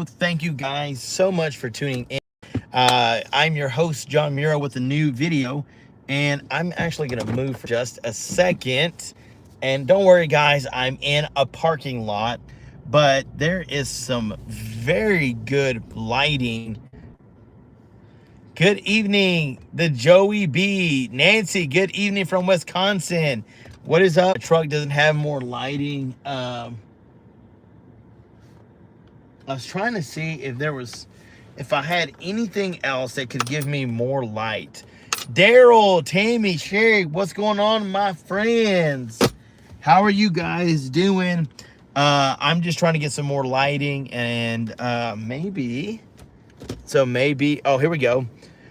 Hello. Thank you guys so much for tuning in. I'm your host, John Muro, with a new video. And I'm actually going to move for just a second. And don't worry, guys, I'm in a parking lot. But there is some very good lighting. Good evening, the Joey B. Nancy, good evening from Wisconsin. What is up? The truck doesn't have more lighting. I was trying to see if I had anything else that could give me more light. Daryl, Tammy, Sherry, what's going on, my friends? How are you guys doing? I'm just trying to get some more lighting and maybe, oh, here we go.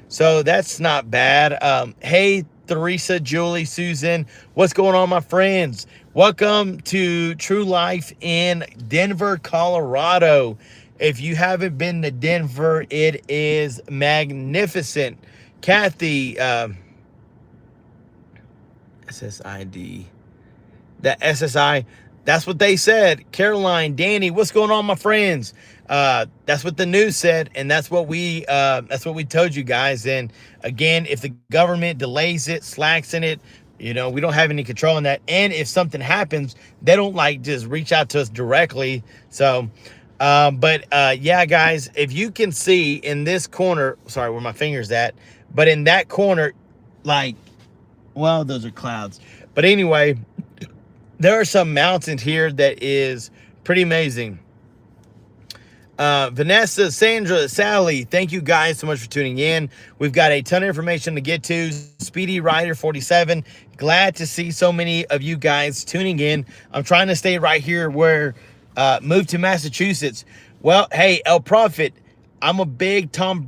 So that's not bad. Hey, Theresa, Julie, Susan, what's going on, my friends? Welcome to True Life in Denver, Colorado. If you haven't been to Denver, it is magnificent. Kathy, SSID, the SSI, that's what they said. Caroline, Danny, what's going on, my friends? That's what the news said, and that's what we told you guys. And again, if the government delays it, slacks in it, we don't have any control in that. And if something happens, they don't just reach out to us directly. So, yeah, guys, if you can see in this corner, sorry, where my finger's at, but in that corner, well, those are clouds. But anyway, there are some mountains here that is pretty amazing. Vanessa, Sandra, Sally, thank you guys so much for tuning in. We've got a ton of information to get to. Speedy Rider 47, glad to see so many of you guys tuning in. I'm trying to stay right here where moved to Massachusetts. Well, hey, El Prophet, I'm a big Tom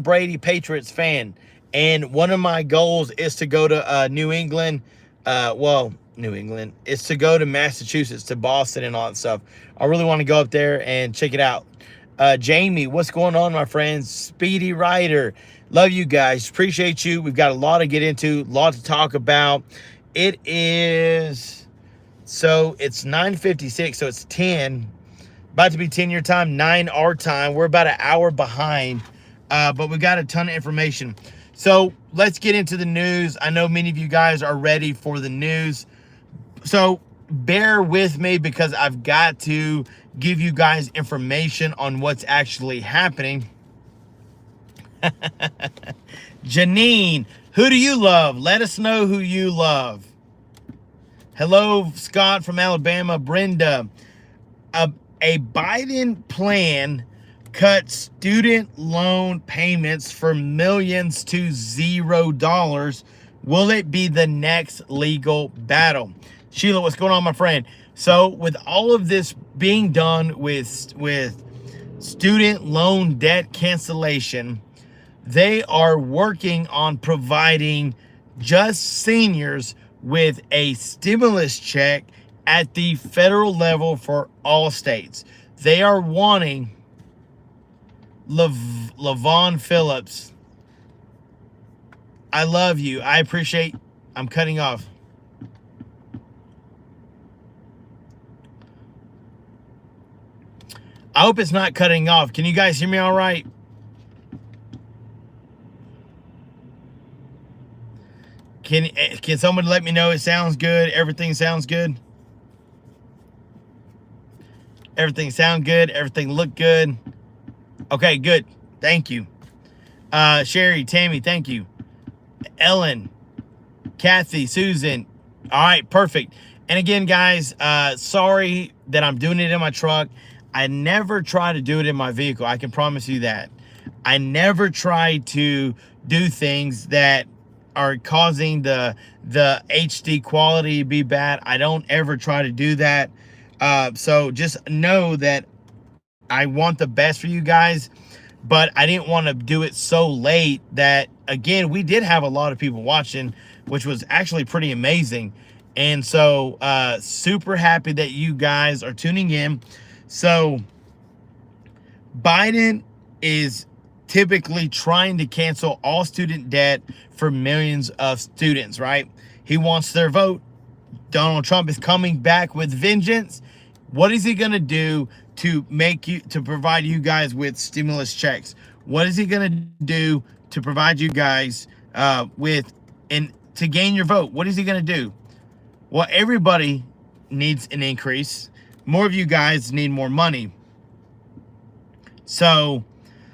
Brady Patriots fan, and one of my goals is to go to New England. New England is to go to Massachusetts, to Boston and all that stuff. I really want to go up there and check it out. Jamie, what's going on, my friends? Speedy Rider, love you guys, appreciate you. We've got a lot to get into, a lot to talk about. It's 9:56, so it's 10, about to be 10 your time, 9 our time. We're about an hour behind, but we got a ton of information. So let's get into the news. I know many of you guys are ready for the news. So bear with me because I've got to give you guys information on what's actually happening. Janine, who do you love? Let us know who you love. Hello, Scott from Alabama. Brenda, a Biden plan cuts student loan payments for millions to $0. Will it be the next legal battle? Sheila, what's going on, my friend? So with all of this being done with student loan debt cancellation, they are working on providing just seniors with a stimulus check at the federal level for all states. They are wanting Lavon Phillips. I love you. I appreciate. I'm cutting off. I hope it's not cutting off. Can you guys hear me all right? Can someone let me know it sounds good? Everything sounds good? Everything sound good? Everything look good? Okay, good. Thank you. Sherry, Tammy, thank you. Ellen, Kathy, Susan. All right, perfect. And again, guys, sorry that I'm doing it in my truck. I never try to do it in my vehicle. I can promise you that. I never try to do things that are causing the HD quality to be bad. I don't ever try to do that. So just know that I want the best for you guys, but I didn't want to do it so late that, again, we did have a lot of people watching, which was actually pretty amazing. And so super happy that you guys are tuning in. So Biden is typically trying to cancel all student debt for millions of students, right? He wants their vote. Donald Trump is coming back with vengeance. What is he going to do to provide you guys with stimulus checks? What is he going to do to provide you guys to gain your vote? What is he going to do? Well, everybody needs an increase. More of you guys need more money. So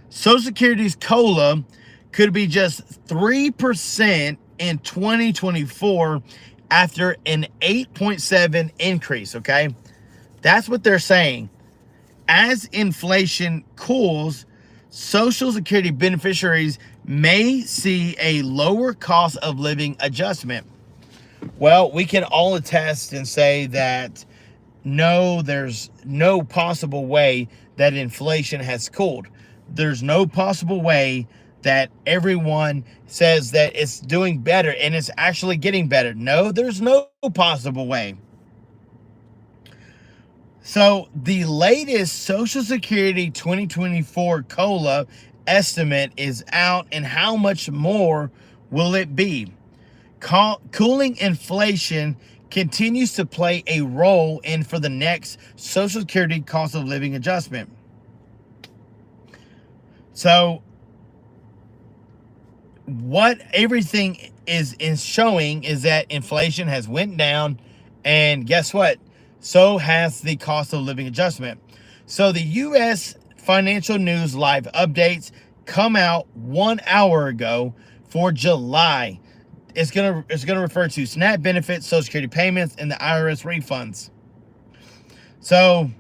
Social Security's COLA could be just 3% in 2024 after an 8.7 increase, okay? That's what they're saying. As inflation cools, Social Security beneficiaries may see a lower cost of living adjustment. Well, we can all attest and say that no, there's no possible way that inflation has cooled. There's no possible way that everyone says that it's doing better and it's actually getting better. No, there's no possible way. So the latest Social Security 2024 COLA estimate is out, and how much more will it be? Cooling inflation continues to play a role in for the next Social Security cost of living adjustment. So what everything is showing is that inflation has went down, and guess what? So has the cost of living adjustment. So the U.S. Financial News Live updates come out 1 hour ago for July. It's gonna refer to SNAP benefits, Social Security payments, and the IRS refunds. So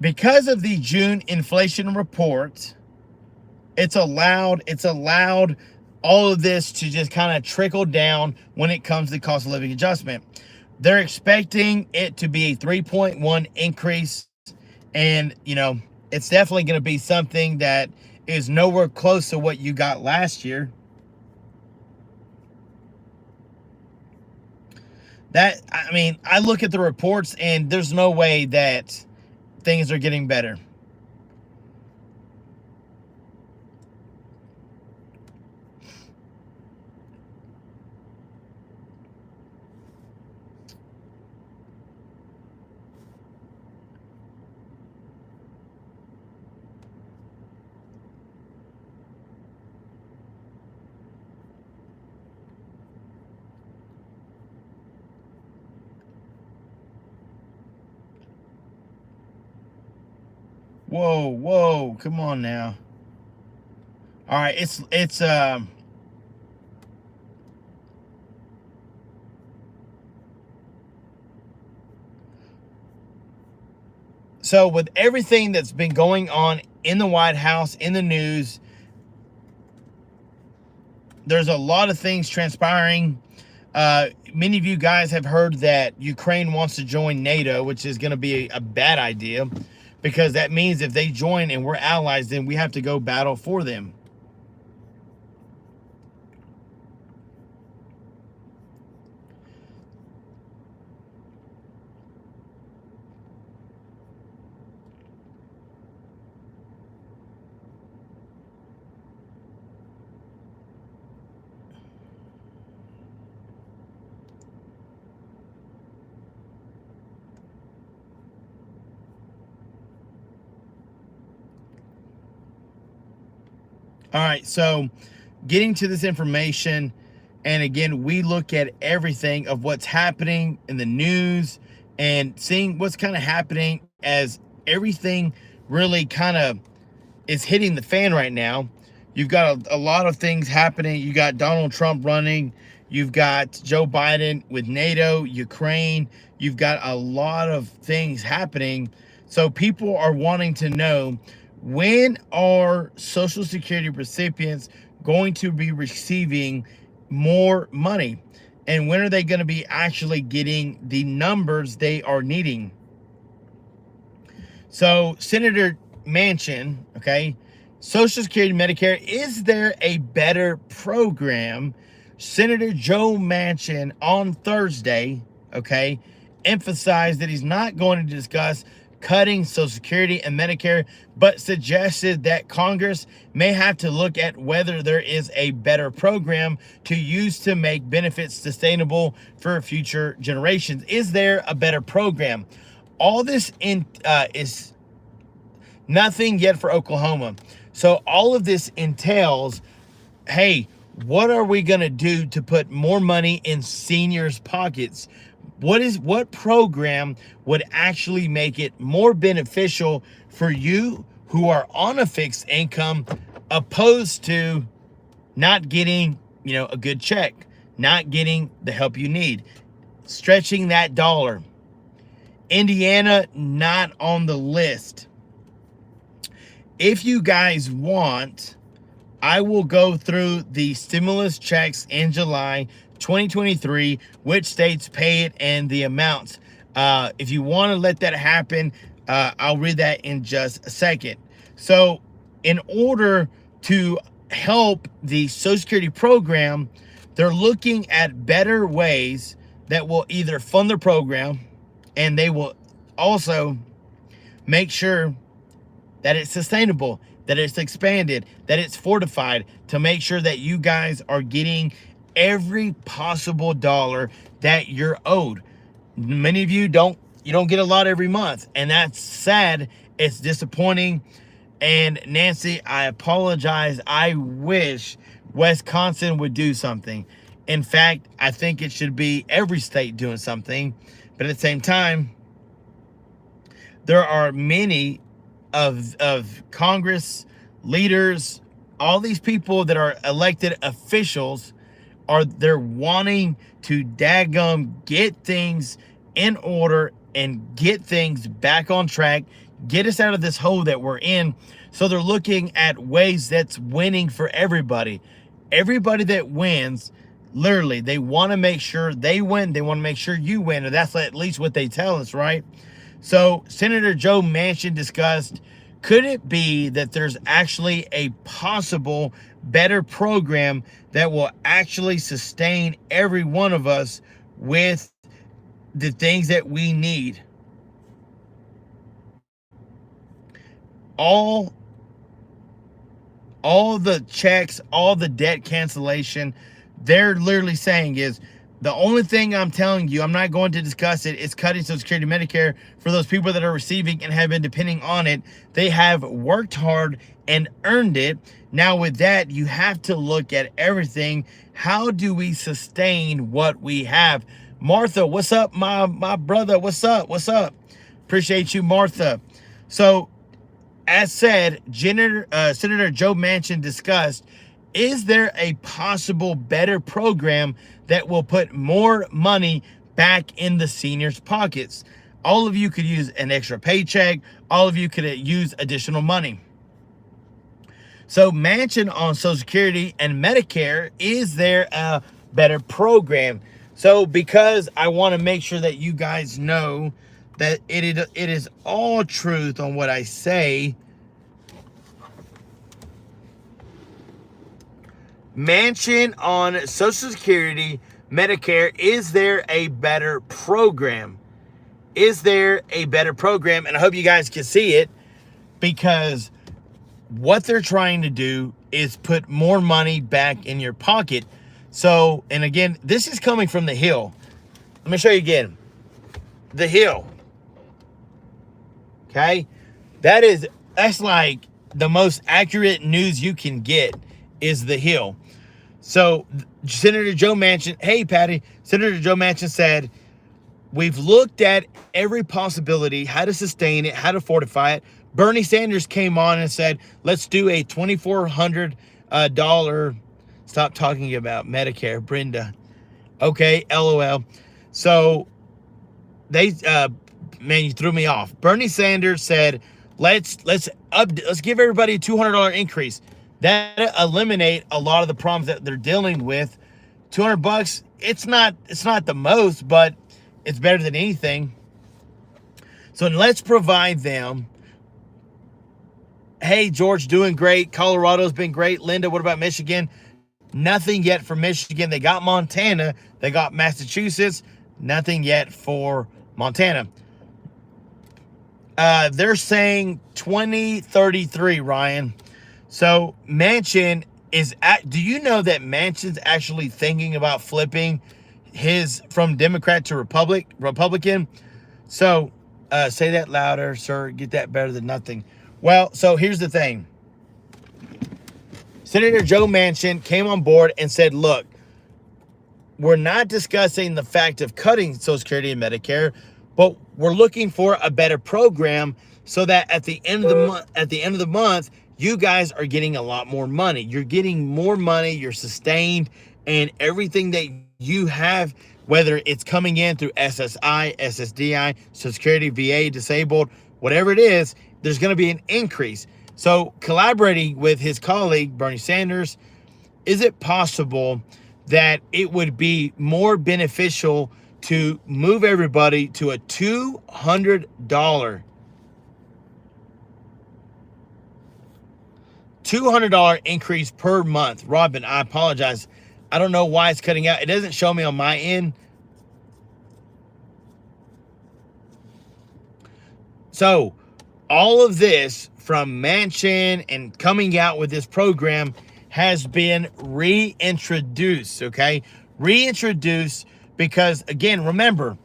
because of the June inflation report, it's allowed all of this to just kind of trickle down when it comes to cost of living adjustment. They're expecting it to be a 3.1 increase, and it's definitely going to be something that is nowhere close to what you got last year. I look at the reports and there's no way that things are getting better. Whoa, come on now. All right, it's so with everything that's been going on in the White House, in the news, there's a lot of things transpiring. Many of you guys have heard that Ukraine wants to join NATO, which is going to be a bad idea, because that means if they join and we're allies, then we have to go battle for them. All right, so getting to this information, and again, we look at everything of what's happening in the news and seeing what's kind of happening as everything really kind of is hitting the fan right now. You've got a lot of things happening. You got Donald Trump running. You've got Joe Biden with NATO, Ukraine. You've got a lot of things happening. So people are wanting to know, when are Social Security recipients going to be receiving more money? And when are they going to be actually getting the numbers they are needing? So Senator Manchin, okay, Social Security, Medicare, is there a better program? Senator Joe Manchin on Thursday, okay, emphasized that he's not going to discuss cutting Social Security and Medicare, but suggested that Congress may have to look at whether there is a better program to use to make benefits sustainable for future generations. Is there a better program? All this is nothing yet for Oklahoma. So all of this entails, hey, what are we going to do to put more money in seniors' pockets? What program would actually make it more beneficial for you who are on a fixed income, opposed to not getting, a good check, not getting the help you need, stretching that dollar? Indiana, not on the list. If you guys want, I will go through the stimulus checks in July 2023, which states pay it and the amounts. If you want to let that happen, I'll read that in just a second. So in order to help the Social Security program, they're looking at better ways that will either fund the program, and they will also make sure that it's sustainable, that it's expanded, that it's fortified, to make sure that you guys are getting every possible dollar that you're owed. Many of you don't get a lot every month, and that's sad. It's disappointing. And Nancy, I apologize. I wish Wisconsin would do something. In fact, I think it should be every state doing something. But at the same time, there are many of Congress leaders, all these people that are elected officials, they're wanting to daggum get things in order and get things back on track, get us out of this hole that we're in. So they're looking at ways that's winning for everybody. Everybody that wins, literally, they want to make sure they win. They want to make sure you win. Or that's at least what they tell us, right? So Senator Joe Manchin discussed, could it be that there's actually a possible better program that will actually sustain every one of us with the things that we need? All the checks, all the debt cancellation, they're literally saying is, the only thing I'm telling you, I'm not going to discuss it, is cutting Social Security, Medicare for those people that are receiving and have been depending on it. They have worked hard and earned it. Now with that, you have to look at everything. How do we sustain what we have? Martha, what's up, my brother? What's up? Appreciate you, Martha. So, as said, Senator Joe Manchin discussed, is there a possible better program that will put more money back in the seniors' pockets? All of you could use an extra paycheck. All of you could use additional money. So Manchin on Social Security and Medicare, is there a better program? So because I want to make sure that you guys know that it is all truth on what I say, Manchin on Social Security, Medicare, is there a better program? Is there a better program? And I hope you guys can see it, because what they're trying to do is put more money back in your pocket. So, and again, this is coming from the Hill. Let me show you again. The Hill. Okay? That's like the most accurate news you can get, is the Hill. So Senator Joe Manchin, hey Patty, Senator Joe Manchin said, we've looked at every possibility, how to sustain it, how to fortify it. Bernie Sanders came on and said, let's do a $2,400, stop talking about Medicare, Brenda. Okay, LOL. So they, man, you threw me off. Bernie Sanders said, let's give everybody a $200 increase. That eliminate a lot of the problems that they're dealing with. $200, it's not the most, but it's better than anything. So let's provide them. Hey, George, doing great. Colorado's been great. Linda, what about Michigan? Nothing yet for Michigan. They got Montana. They got Massachusetts. Nothing yet for Montana. They're saying 2033, Ryan. So Manchin do you know that Manchin's actually thinking about flipping his from Democrat to Republican? So say that louder, sir. Get that better than nothing. Well, so here's the thing. Senator Joe Manchin came on board and said, look, we're not discussing the fact of cutting Social Security and Medicare, but we're looking for a better program so that at the end of the month, you guys are getting a lot more money. You're getting more money, you're sustained, and everything that you have, whether it's coming in through SSI, SSDI, Social Security, VA, disabled, whatever it is, there's going to be an increase. So collaborating with his colleague, Bernie Sanders, is it possible that it would be more beneficial to move everybody to a $200 increase per month? Robin, I apologize. I don't know why it's cutting out. It doesn't show me on my end. So all of this from Manchin and coming out with this program has been reintroduced, okay? Reintroduced because, again, remember,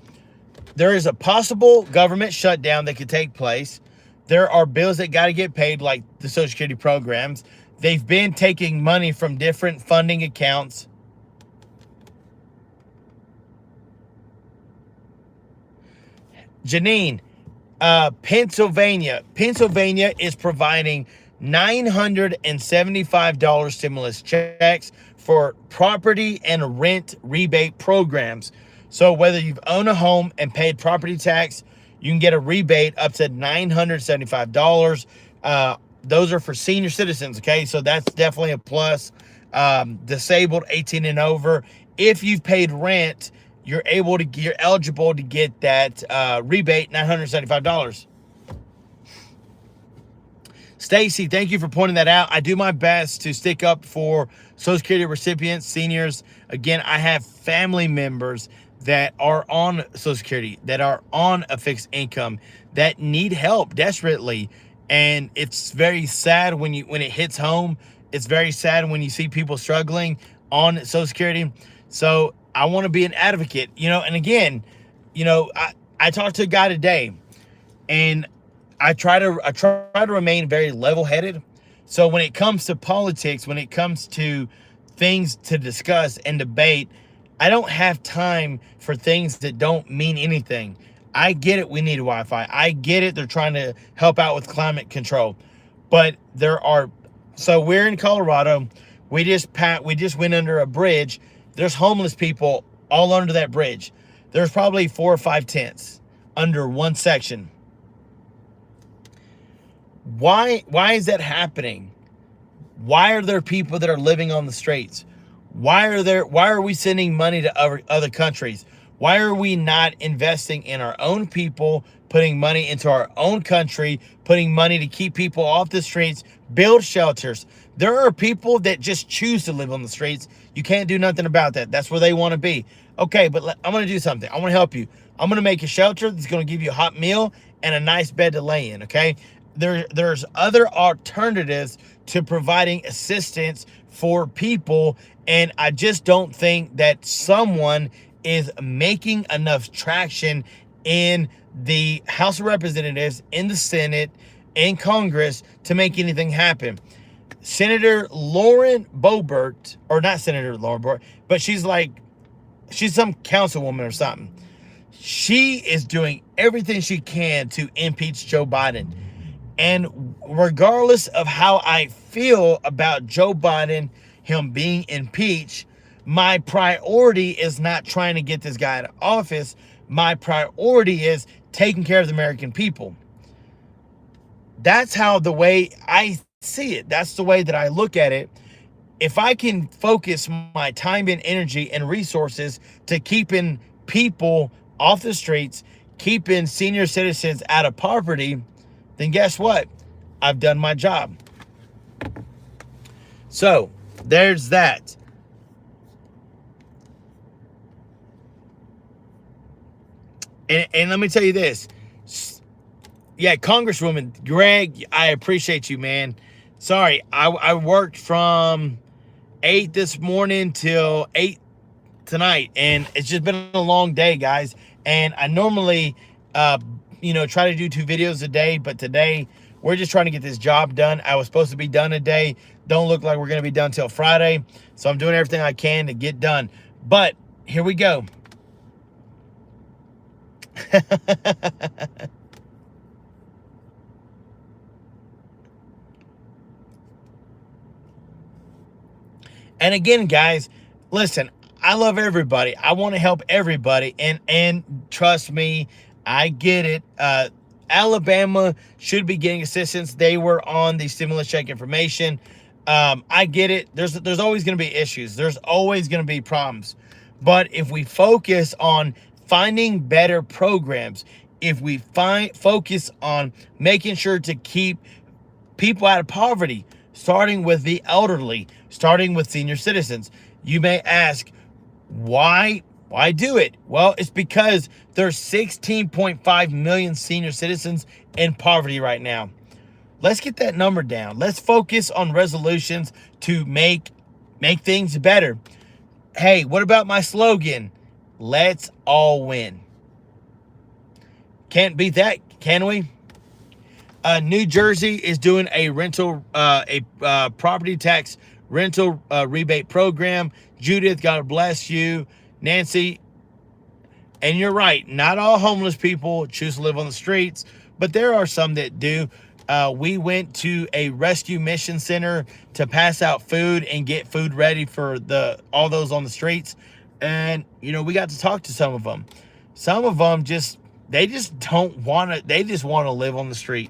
there is a possible government shutdown that could take place. There are bills that got to get paid, like the Social Security programs. They've been taking money from different funding accounts. Janine, Pennsylvania is providing $975 stimulus checks for property and rent rebate programs. So whether you've owned a home and paid property tax, you can get a rebate up to $975. Those are for senior citizens, okay? So that's definitely a plus. Disabled, 18 and over. If you've paid rent, you're eligible to get that rebate, $975. Stacy, thank you for pointing that out. I do my best to stick up for Social Security recipients, seniors. Again, I have family members that are on Social Security, that are on a fixed income, that need help desperately. And it's very sad when it hits home. It's very sad when you see people struggling on Social Security. So I want to be an advocate, and again, I talked to a guy today, and I try to remain very level-headed. So when it comes to politics, when it comes to things to discuss and debate, I don't have time for things that don't mean anything. I get it, we need Wi-Fi. I get it, they're trying to help out with climate control. But so we're in Colorado. We just went under a bridge. There's homeless people all under that bridge. There's probably 4 or 5 tents under one section. Why is that happening? Why are there people that are living on the streets? Why are we sending money to other countries? Why are we not investing in our own people, putting money into our own country, putting money to keep people off the streets, build shelters? There are people that just choose to live on the streets. You can't do nothing about that. That's where they want to be. Okay, but I'm going to do something. I want to help you. I'm going to make a shelter that's going to give you a hot meal and a nice bed to lay in, okay? There's other alternatives to providing assistance for people, and I just don't think that someone is making enough traction in the House of Representatives, in the Senate, in Congress to make anything happen. Senator Lauren Boebert, or not Senator Lauren Boebert, but she's some councilwoman or something. She is doing everything she can to impeach Joe Biden. And regardless of how I feel about Joe Biden, him being impeached, my priority is not trying to get this guy out of office. My priority is taking care of the American people. That's how the way I see it. That's the way that I look at it. If I can focus my time and energy and resources to keeping people off the streets, keeping senior citizens out of poverty, then guess what? I've done my job. So there's that. And let me tell you this. Yeah, Congresswoman Greg, I appreciate you, man. Sorry, I worked from 8 this morning till 8 tonight, and it's just been a long day, guys. And I normally, try to do 2 videos a day, but today we're just trying to get this job done. I was supposed to be done today. Don't look like we're going to be done till Friday, so I'm doing everything I can to get done. But here we go. And again, guys, listen, I love everybody. I want to help everybody. And trust me, I get it. Alabama should be getting assistance. They were on the stimulus check information. I get it. There's always going to be issues. There's always going to be problems. But if we focus on finding better programs, if we focus on making sure to keep people out of poverty, starting with the elderly, starting with senior citizens. You may ask, why do it? Well, it's because there's 16.5 million senior citizens in poverty right now. Let's get that number down. Let's focus on resolutions to make things better. Hey, what about my slogan? Let's all win. Can't beat that, can we? New Jersey is doing a property tax rental rebate program. Judith, God bless you. Nancy, and you're right. Not all homeless people choose to live on the streets, but there are some that do. We went to a rescue mission center to pass out food and get food ready for all those on the streets. And, we got to talk to some of them. Some of them they just want to live on the street.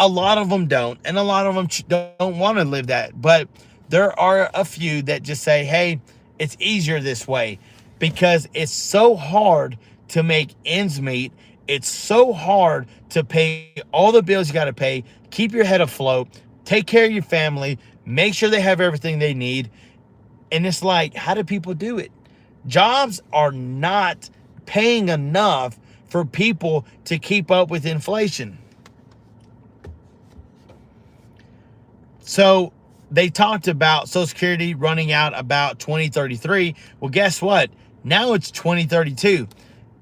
A lot of them don't, and a lot of them don't want to live that. But there are a few that just say, hey, it's easier this way, because it's so hard to make ends meet. It's so hard to pay all the bills you got to pay, keep your head afloat, take care of your family, make sure they have everything they need. And it's like, how do people do it? Jobs are not paying enough for people to keep up with inflation. So they talked about Social Security running out about 2033. Well, guess what? Now it's 2032.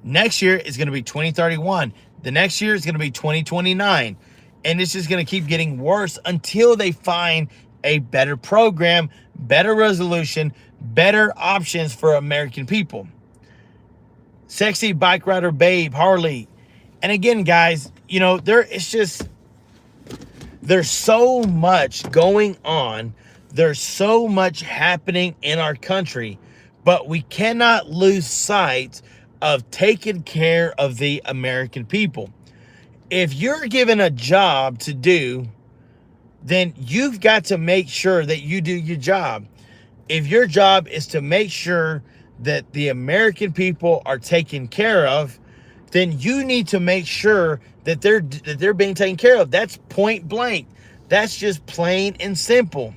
Next year is going to be 2031. The next year is going to be 2029. And it's just going to keep getting worse until they find a better program, better resolution, better options for American people. Sexy bike rider babe, Harley. And again, guys, there's so much going on. There's so much happening in our country, but we cannot lose sight of taking care of the American people. If you're given a job to do, then you've got to make sure that you do your job. If your job is to make sure that the American people are taken care of, then you need to make sure that they're being taken care of. That's point blank. That's just plain and simple.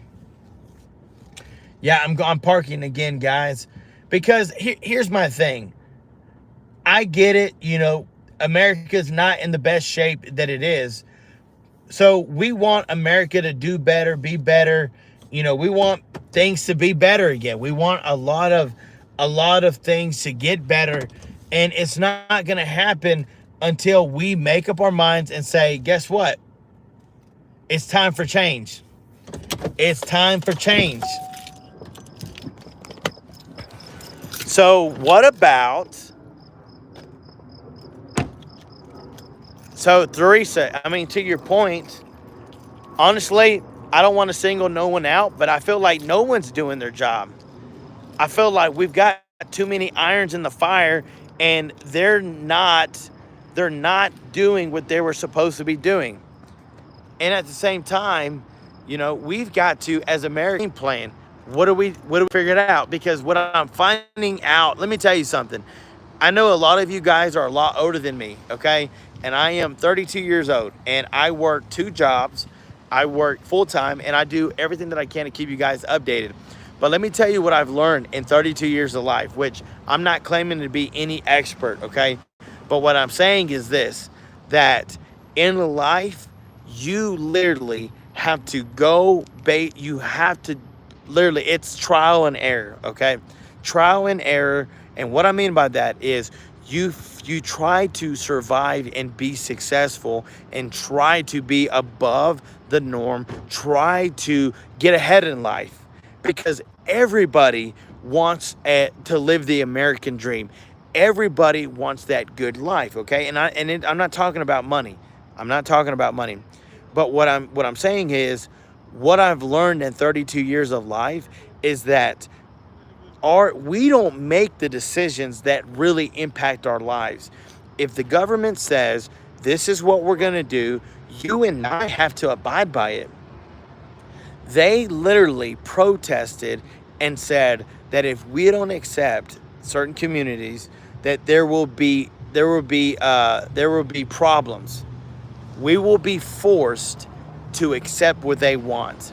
Yeah, I'm parking again, guys, because here's my thing. I get it. America's not in the best shape that it is. So we want America to do better, be better. We want things to be better again. We want a lot of things to get better. And it's not going to happen until we make up our minds and say, guess what? It's time for change. It's time for change. So what about... So, Theresa, to your point, honestly, I don't want to single no one out, but I feel like no one's doing their job. I feel like we've got too many irons in the fire, and they're not doing what they were supposed to be doing. And at the same time, we've got to, as American plan, what do we figure it out? Because what I'm finding out, let me tell you something. I know a lot of you guys are a lot older than me, okay? And I am 32 years old, and I work 2 jobs. I work full-time, and I do everything that I can to keep you guys updated. But let me tell you what I've learned in 32 years of life, which I'm not claiming to be any expert, okay? But what I'm saying is this, that In life, you literally have to go bait. You have to literally, it's trial and error, okay? Trial and error. And what I mean by that is you try to survive and be successful and try to be above the norm, try to get ahead in life because everybody wants to live the American dream. Everybody wants that good life, okay? I'm not talking about money. I'm not talking about money. But what I'm saying is what I've learned in 32 years of life is that we don't make the decisions that really impact our lives. If the government says this is what we're going to do, you and I have to abide by it. They literally protested and said that if we don't accept certain communities, that there will be problems. We will be forced to accept what they want,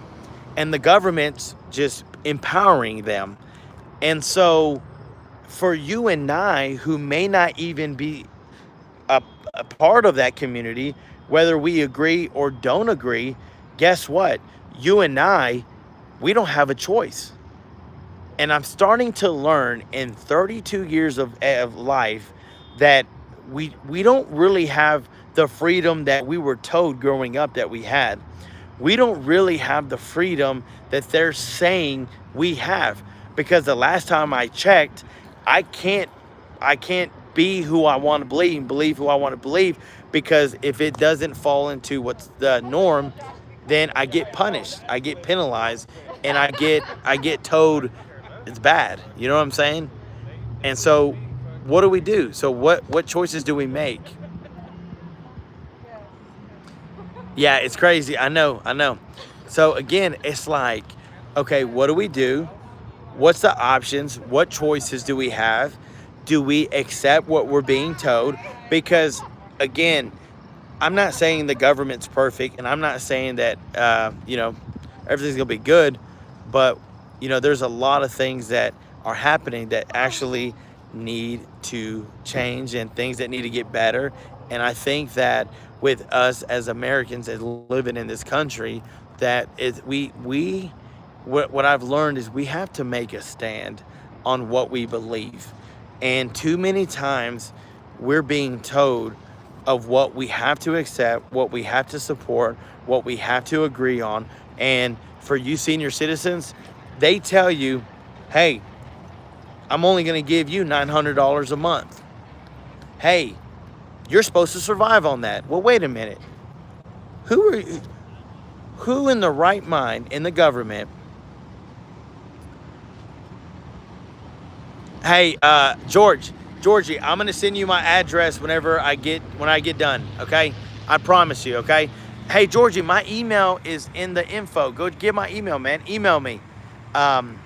and the government's just empowering them. And so, for you and I, who may not even be a, a part of that community, whether we agree or don't agree, guess what? You and I, we don't have a choice. And I'm starting to learn in 32 years of life that we don't really have the freedom that we were told growing up that we had. We don't really have the freedom that they're saying we have, because the last time I checked, I can't be who I want to believe and believe who I want to believe, because if it doesn't fall into what's the norm, then I get punished, I get penalized, and I get told it's bad. You know what I'm saying? And so what do we do? So what choices do we make? Yeah, it's crazy. I know, I know. So again, it's like, okay, what do we do? What's the options? What choices do we have? Do we accept what we're being told? Because again, I'm not saying the government's perfect, and I'm not saying that everything's gonna be good, but there's a lot of things that are happening that actually need to change and things that need to get better. And I think that with us as Americans, as living in this country, that is what I've learned is we have to make a stand on what we believe. And too many times we're being told of what we have to accept, what we have to support, what we have to agree on. And for you senior citizens, they tell you, hey, I'm only going to give you $900 a month. Hey, you're supposed to survive on that. Well, wait a minute. Who in the right mind in the government? Hey, Georgie, I'm gonna send you my address when I get done. Okay, I promise you. Okay. Hey, Georgie, my email is in the info. Go get my email, man. Email me. Um,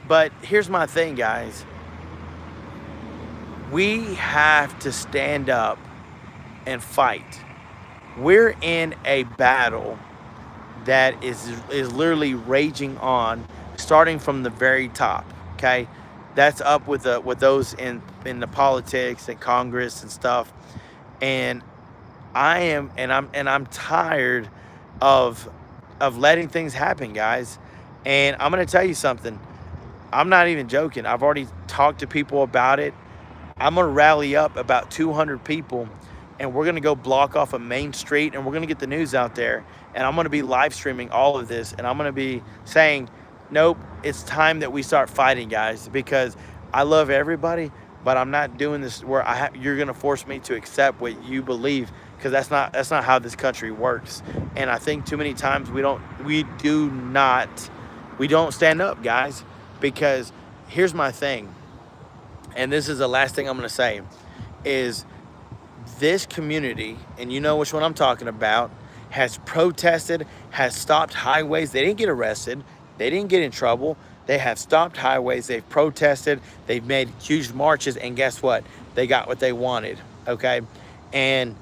but here's my thing, guys. We have to stand up and fight. We're in a battle that is literally raging on, starting from the very top. Okay, that's up with those in the politics and Congress and stuff. And I'm tired of letting things happen, guys. And I'm gonna tell you something. I'm not even joking. I've already talked to people about it. I'm gonna rally up about 200 people, and we're gonna go block off a main street, and we're gonna get the news out there, and I'm gonna be live streaming all of this, and I'm gonna be saying, nope, it's time that we start fighting, guys, because I love everybody, but I'm not doing this where you're gonna force me to accept what you believe, because that's not how this country works. And I think too many times we don't stand up, guys, because here's my thing. And this is the last thing I'm going to say, is this community, and you know which one I'm talking about, has protested, has stopped highways. They didn't get arrested. They didn't get in trouble. They have stopped highways. They've protested. They've made huge marches. And guess what? They got what they wanted. Okay. And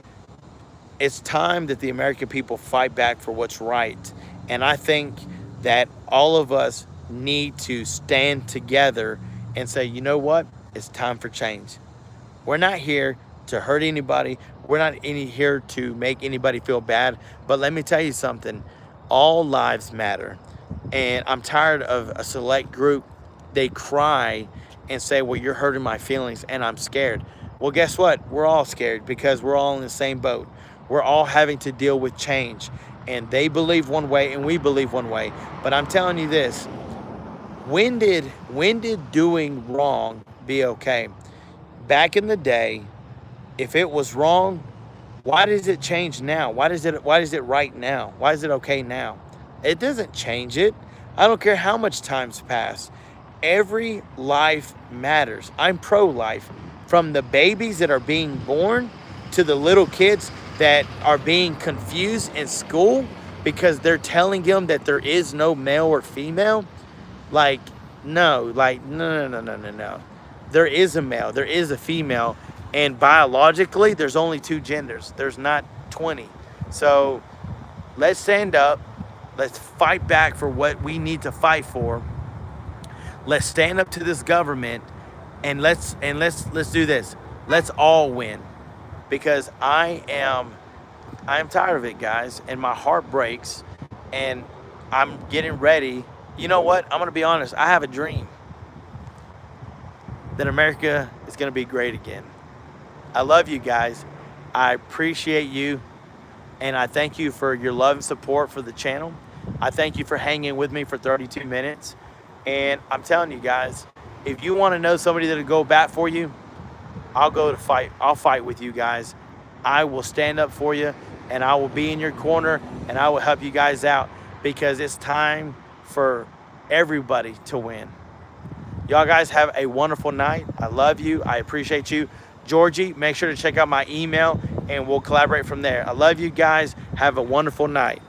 it's time that the American people fight back for what's right. And I think that all of us need to stand together and say, you know what? It's time for change. We're not here to hurt anybody. We're not here to make anybody feel bad, but let me tell you something. All lives matter. And I'm tired of a select group. They cry and say, well, you're hurting my feelings and I'm scared. Well, guess what? We're all scared because we're all in the same boat. We're all having to deal with change. And they believe one way and we believe one way. But I'm telling you this, when did doing wrong be okay? Back in the day, if it was wrong, why does it change now? Why is it right now? Why is it okay now? It doesn't change it. I don't care how much time's passed. Every life matters. I'm pro-life. From the babies that are being born to the little kids that are being confused in school because they're telling them that there is no male or female. No. There is a male, there is a female, and biologically, there's only 2 genders. There's not 20. So let's stand up. Let's fight back for what we need to fight for. Let's stand up to this government, and let's do this. Let's all win, because I am tired of it, guys, and my heart breaks, and I'm getting ready. You know what? I'm gonna be honest. I have a dream that America is gonna be great again. I love you guys. I appreciate you, and I thank you for your love and support for the channel. I thank you for hanging with me for 32 minutes. And I'm telling you guys, if you want to know somebody that'll go bat for you, I'll go to fight. I'll fight with you guys. I will stand up for you, and I will be in your corner, and I will help you guys out, because it's time for everybody to win. Y'all guys have a wonderful night. I love you. I appreciate you. Georgie, make sure to check out my email, and we'll collaborate from there. I love you guys. Have a wonderful night.